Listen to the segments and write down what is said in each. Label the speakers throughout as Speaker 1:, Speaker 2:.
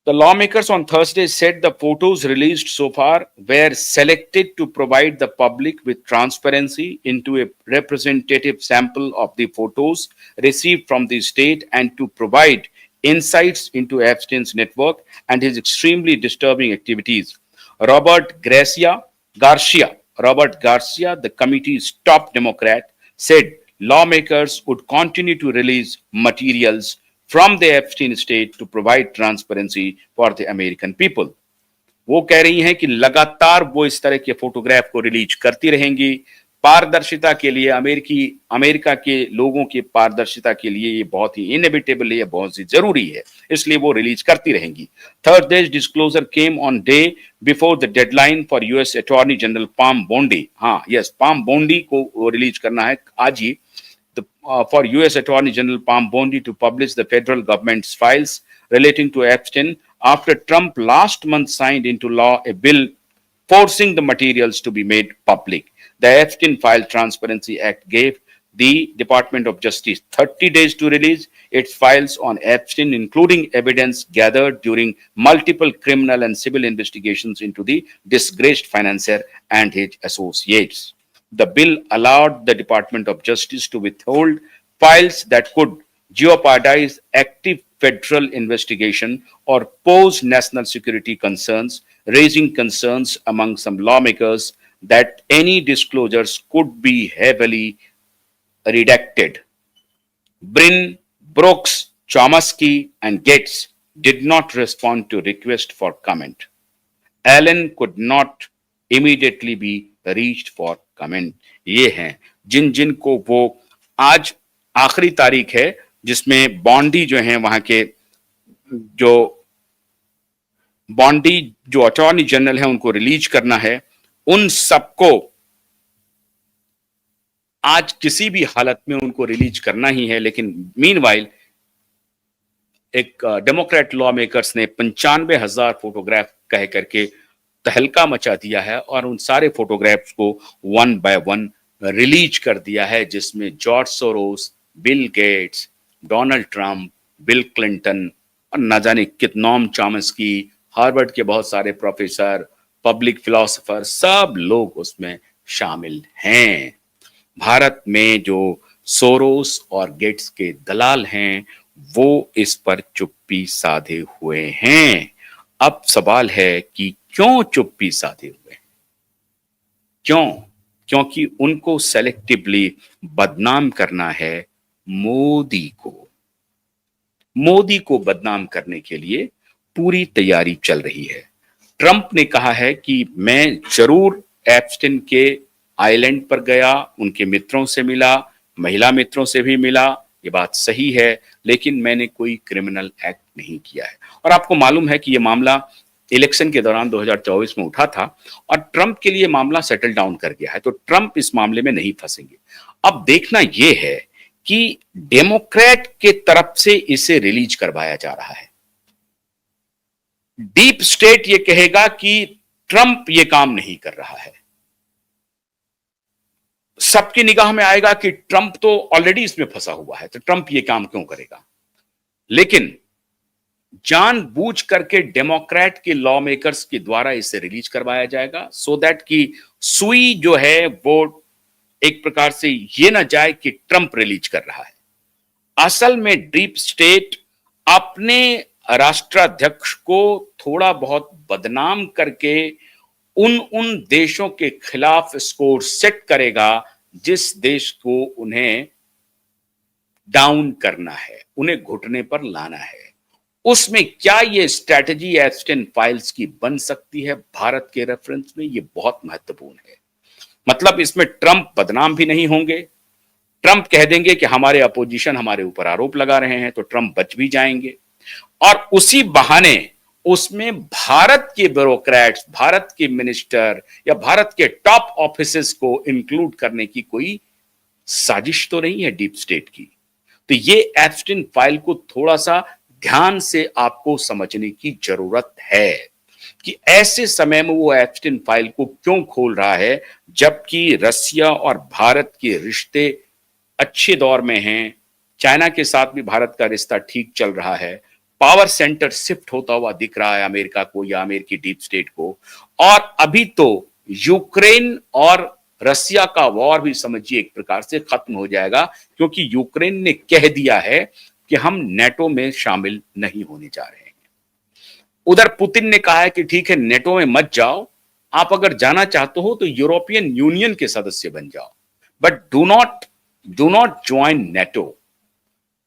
Speaker 1: The lawmakers on Thursday said the photos released so far were selected to provide the public with transparency into a representative sample of the photos received from the state and to provide insights into Epstein's network and his extremely disturbing activities. Robert Garcia, the committee's top Democrat, said lawmakers would continue to release materials from the Epstein state to provide transparency for the American people. वो कह रही हैं कि लगातार वो इस तरह के फोटोग्राफ को रिलीज करती रहेंगी पारदर्शिता के लिए अमेरिका के लोगों की पारदर्शिता के लिए ये बहुत ही इनएविटेबल है बहुत ही जरूरी है इसलिए वो रिलीज करती रहेंगी third days disclosure came on day before the deadline for US attorney general Pam बोंडी हाँ यस पाम बोंडी को रिलीज करना है आज ही for US Attorney General Pam Bondi to publish the federal government's files relating to Epstein after Trump last month signed into law a bill forcing the materials to be made public. The Epstein File Transparency Act gave the Department of Justice 30 days to release its files on Epstein, including evidence gathered during multiple criminal and civil investigations into the disgraced financier and his associates. The bill allowed the Department of Justice to withhold files that could jeopardize active federal investigation or pose national security concerns, raising concerns among some lawmakers that any disclosures could be heavily redacted. Brin, Brooks, Chomsky, and Gates did not respond to request for comment. Allen could not immediately be reached for comment. ये हैं जिन को वो आज आखिरी तारीख है जिसमें बॉन्डी जो हैं वहां के जो बॉन्डी जो अटॉर्नी जनरल है उनको रिलीज करना है उन सबको आज किसी भी हालत में उनको रिलीज करना ही है लेकिन मीनवाइल एक डेमोक्रेट लॉ मेकर्स ने 95,000 फोटोग्राफ कह करके तहलका मचा दिया है और उन सारे फोटोग्राफ्स को वन बाय वन रिलीज कर दिया है जिसमें George Soros Bill Gates Donald Trump bill Clinton और न जाने नॉम चॉम्स्की हार्वर्ड के बहुत सारे प्रोफेसर पब्लिक फिलोसोफर सब लोग उसमें शामिल हैं भारत में जो सोरोस और गेट्स के दलाल हैं वो इस पर चुप्पी साधे हुए हैं अब सवाल है कि क्यों चुप्पी साधे हुए क्यों क्योंकि उनको सेलेक्टिवली बदनाम करना है मोदी को बदनाम करने के लिए पूरी तैयारी चल रही है ट्रंप ने कहा है कि मैं जरूर एप्स्टिन के आइलैंड पर गया उनके मित्रों से मिला महिला मित्रों से भी मिला ये बात सही है लेकिन मैंने कोई क्रिमिनल एक्ट नहीं किया है और आपको मालूम है कि ये मामला इलेक्शन के दौरान 2024 में उठा था और ट्रंप के लिए मामला सेटल डाउन कर गया है तो ट्रंप इस मामले में नहीं फंसेंगे अब देखना यह है कि डेमोक्रेट के तरफ से इसे रिलीज करवाया जा रहा है डीप स्टेट ये कहेगा कि ट्रंप ये काम नहीं कर रहा है सबकी निगाह में आएगा कि ट्रंप तो ऑलरेडी इसमें फंसा हुआ है तो ट्रंप ये काम क्यों करेगा लेकिन जानबूझ करके डेमोक्रेट के लॉ मेकर्स के द्वारा इसे रिलीज करवाया जाएगा सो दैट कि सुई जो है वो एक प्रकार से ये ना जाए कि ट्रंप रिलीज कर रहा है असल में डीप स्टेट अपने राष्ट्राध्यक्ष को थोड़ा बहुत बदनाम करके उन देशों के खिलाफ स्कोर सेट करेगा जिस देश को उन्हें डाउन करना है उन्हें घुटने पर लाना है उसमें क्या ये स्ट्रैटेजी एप्स्टेन फाइल्स की बन सकती है भारत के रेफरेंस में ये बहुत महत्वपूर्ण है मतलब इसमें ट्रंप बदनाम भी नहीं होंगे ट्रंप कह देंगे कि हमारे अपोजिशन हमारे ऊपर आरोप लगा रहे हैं तो ट्रंप बच भी जाएंगे और उसी बहाने उसमें भारत के ब्यूरोक्रेट्स भारत के मिनिस्टर या भारत के टॉप ऑफिसेस को इंक्लूड करने की कोई साजिश तो नहीं है डीप स्टेट की तो ये एप्स्टेन फाइल को थोड़ा सा ध्यान से आपको समझने की जरूरत है कि ऐसे समय में वो एप्स्टेन फाइल को क्यों खोल रहा है जबकि रसिया और भारत के रिश्ते अच्छे दौर में हैं चाइना के साथ भी भारत का रिश्ता ठीक चल रहा है पावर सेंटर शिफ्ट होता हुआ दिख रहा है अमेरिका को या अमेरिकी डीप स्टेट को। और अभी तो यूक्रेन और रसिया का वॉर भी समझिए एक प्रकार से खत्म हो जाएगा, क्योंकि यूक्रेन ने कह दिया है कि हम नेटो में शामिल नहीं होने जा रहे हैं। उधर पुतिन ने कहा है कि ठीक है, नेटो में मत जाओ, आप अगर जाना चाहते हो तो यूरोपियन यूनियन के सदस्य बन जाओ, but do not join NATO.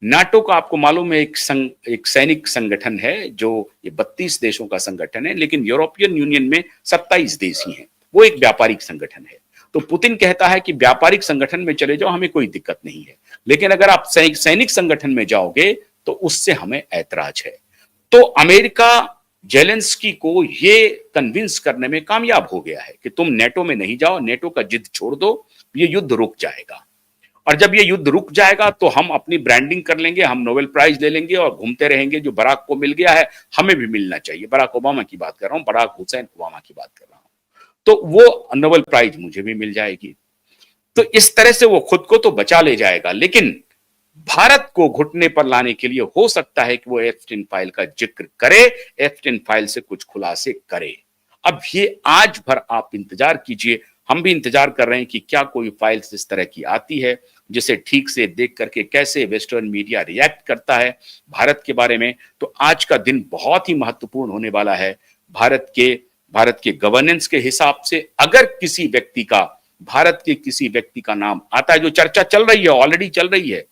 Speaker 1: NATO का आपको मालूम है एक सैनिक संगठन है, जो ये 32 देशों का संगठन है, लेकिन यूरोपियन यूनियन में 27 देश ही हैं। वो एक व्यापारिक संगठन है। तो पुतिन कहता है कि व्यापारिक संगठन में चले जाओ, हमें कोई दिक्कत नहीं है, लेकिन अगर आप सैनिक संगठन में जाओगे तो उससे हमें ऐतराज है। तो अमेरिका जेलेंस्की को ये कन्विंस करने में कामयाब हो गया है कि तुम नेटो में नहीं जाओ, नेटो का जिद छोड़ दो, ये युद्ध रुक जाएगा। और जब ये युद्ध रुक जाएगा तो हम अपनी ब्रांडिंग कर लेंगे, हम नोबेल प्राइज ले लेंगे और घूमते रहेंगे। जो बराक को मिल गया है हमें भी मिलना चाहिए। बराक ओबामा की बात कर रहा हूं, बराक हुसैन ओबामा की बात कर रहा हूं। तो वो नोबेल प्राइज मुझे भी मिल जाएगी। तो इस तरह से वो खुद को तो बचा ले जाएगा, लेकिन भारत को घुटने पर लाने के लिए हो सकता है कि वो एप्स्टीन फाइल का जिक्र करे, एप्स्टीन फाइल से कुछ खुलासे करे। अब ये आज भर आप इंतजार कीजिए, हम भी इंतजार कर रहे हैं कि क्या कोई फाइल्स इस तरह की आती है जिसे ठीक से देख करके कैसे वेस्टर्न मीडिया रिएक्ट करता है भारत के बारे में। तो आज का दिन बहुत ही महत्वपूर्ण होने वाला है भारत के गवर्नेंस के हिसाब से। अगर किसी व्यक्ति का, भारत के किसी व्यक्ति का नाम आता है, जो चर्चा चल रही है, ऑलरेडी चल रही है,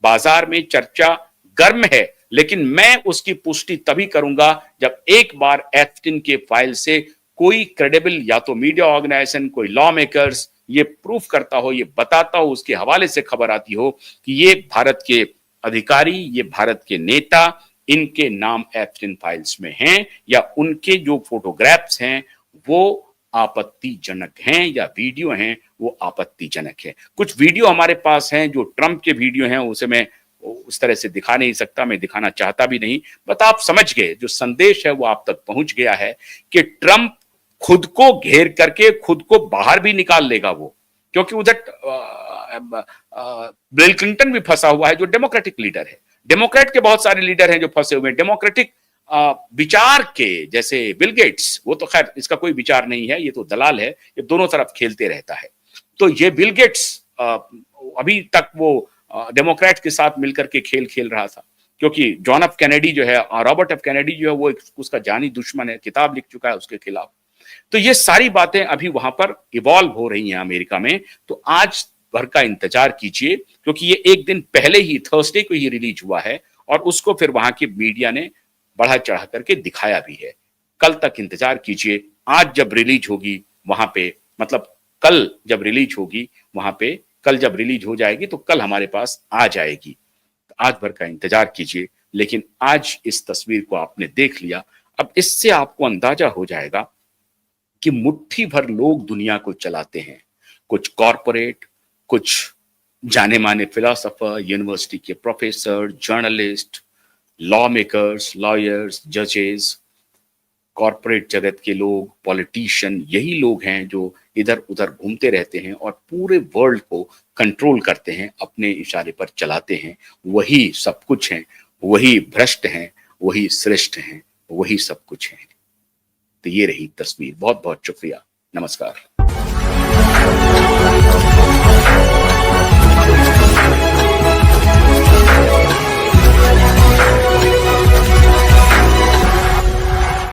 Speaker 1: बाजार में चर्चा गर्म है, लेकिन मैं उसकी पुष्टि तभी करूंगा जब एक बार एप्स्टीन के फाइल से कोई क्रेडिबल, या तो मीडिया ऑर्गेनाइजेशन, कोई लॉ मेकर्स ये प्रूफ करता हो, ये बताता हो, उसके हवाले से खबर आती हो कि ये भारत के अधिकारी, ये भारत के नेता, इनके नाम एप्स्टीन फाइल्स में हैं, या उनके जो फोटोग्राफ्स हैं वो आपत्तिजनक हैं, या वीडियो हैं वो आपत्तिजनक है। कुछ वीडियो हमारे पास हैं जो ट्रंप के वीडियो हैं, उसे मैं उस तरह से दिखा नहीं सकता, मैं दिखाना चाहता भी नहीं, बट आप समझ गए, जो संदेश है वो आप तक पहुंच गया है कि ट्रंप खुद को घेर करके खुद को बाहर भी निकाल लेगा वो, क्योंकि उधर बिल क्लिंटन भी फंसा हुआ है, जो डेमोक्रेटिक लीडर है। डेमोक्रेट के बहुत सारे लीडर हैं जो फंसे हुए हैं डेमोक्रेटिक विचार के, जैसे बिल गेट्स। वो तो खैर इसका कोई विचार नहीं है, ये तो दलाल है, ये दोनों तरफ खेलते रहता है। तो ये बिल गेट्स अभी तक वो डेमोक्रेट के साथ मिलकर के खेल खेल रहा था, क्योंकि जॉन एफ कैनेडी जो है, रॉबर्ट एफ कैनेडी जो है, वो उसका जानी दुश्मन है, किताब लिख चुका है उसके खिलाफ। तो ये सारी बातें अभी वहां पर इवॉल्व हो रही हैं अमेरिका में। तो आज भर का इंतजार कीजिए, क्योंकि ये एक दिन पहले ही, थर्सडे को ही रिलीज हुआ है, और उसको फिर वहां की मीडिया ने बढ़ा चढ़ा करके दिखाया भी है। कल तक इंतजार कीजिए। आज जब रिलीज होगी वहां पे, मतलब कल जब रिलीज होगी वहां पे, कल जब रिलीज हो जाएगी तो कल हमारे पास आ जाएगी। आज भर का इंतजार कीजिए। लेकिन आज इस तस्वीर को आपने देख लिया, अब इससे आपको अंदाजा हो जाएगा कि मुट्ठी भर लोग दुनिया को चलाते हैं। कुछ कॉरपोरेट, कुछ जाने माने फिलोसोफर, यूनिवर्सिटी के professor, journalist, law makers, lawyers, जजेस, कॉरपोरेट जगत के लोग, पॉलिटिशियन, यही लोग हैं जो इधर उधर घूमते रहते हैं और पूरे वर्ल्ड को कंट्रोल करते हैं, अपने इशारे पर चलाते हैं। वही सब कुछ हैं, वही भ्रष्ट हैं, वही श्रेष्ठ हैं, वही सब कुछ हैं। तो ये रही तस्वीर। बहुत बहुत शुक्रिया। नमस्कार।